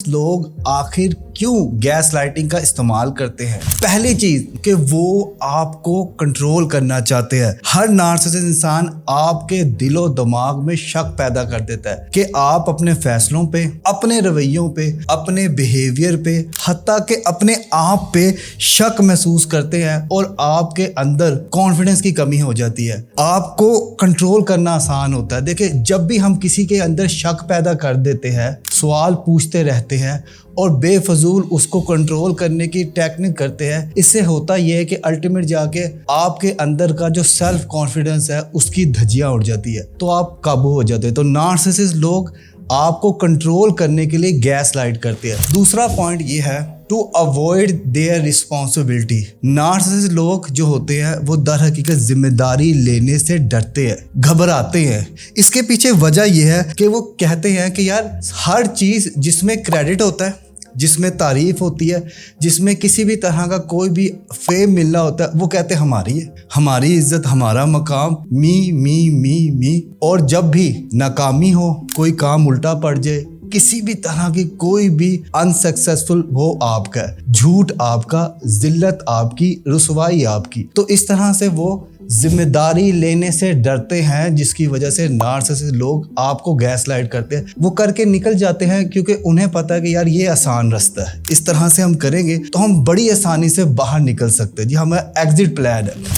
लोग आखिर क्यों गैस लाइटिंग का इस्तेमाल करते हैं? पहली चीज कि वो आपको कंट्रोल करना चाहते हैं। हर नार्सिसिस्ट इंसान आपके दिलो दिमाग में शक पैदा कर देता है कि आप अपने फैसलों पे, अपने रवैयों पे, अपने बिहेवियर पे, हत्ता कि अपने आप पे शक महसूस करते हैं और आपके अंदर कॉन्फिडेंस की कमी हो जाती है। आपको कंट्रोल करना आसान होता है। देखिए, जब भी हम किसी के अंदर शक पैदा कर देते हैं, सवाल पूछते रहते हैं और बेफजूल उसको कंट्रोल करने की टेक्निक करते हैं, इससे होता यह है कि अल्टीमेट जाके आपके अंदर का जो सेल्फ कॉन्फिडेंस है उसकी धज्जियां उड़ जाती है, तो आप काबू हो जाते हैं। तो नार्सिसिस्ट लोग आपको कंट्रोल करने के लिए गैस लाइट करते हैं। दूसरा पॉइंट ये है to avoid their responsibility. Narcissist लोग जो होते हैं वो दर हकीकत जिम्मेदारी लेने से डरते हैं, घबराते हैं। इसके पीछे वजह यह है कि वो कहते हैं कि यार हर चीज़ जिसमें क्रेडिट होता है, जिसमें तारीफ होती है, जिसमें किसी भी तरह का कोई भी फेम मिलना होता है, वो कहते हैं हमारी है, हमारी इज्जत, हमारा मकाम, मी मी मी मी। और जब भी नाकामी हो, कोई काम उल्टा पड़ जाए, किसी भी तरह की कोई भी अनसक्सेसफुल, वो आपका है, झूठ आपका, जिल्लत आपकी, रुसवाई आपकी। तो इस तरह से वो जिम्मेदारी लेने से डरते हैं, जिसकी वजह से नार्सिसिस्ट लोग आपको गैस लाइट करते हैं। वो करके निकल जाते हैं क्योंकि उन्हें पता है कि यार ये आसान रास्ता है, इस तरह से हम करेंगे तो हम बड़ी आसानी से बाहर निकल सकते हैं। जी, हमारा एग्जिट प्लान है।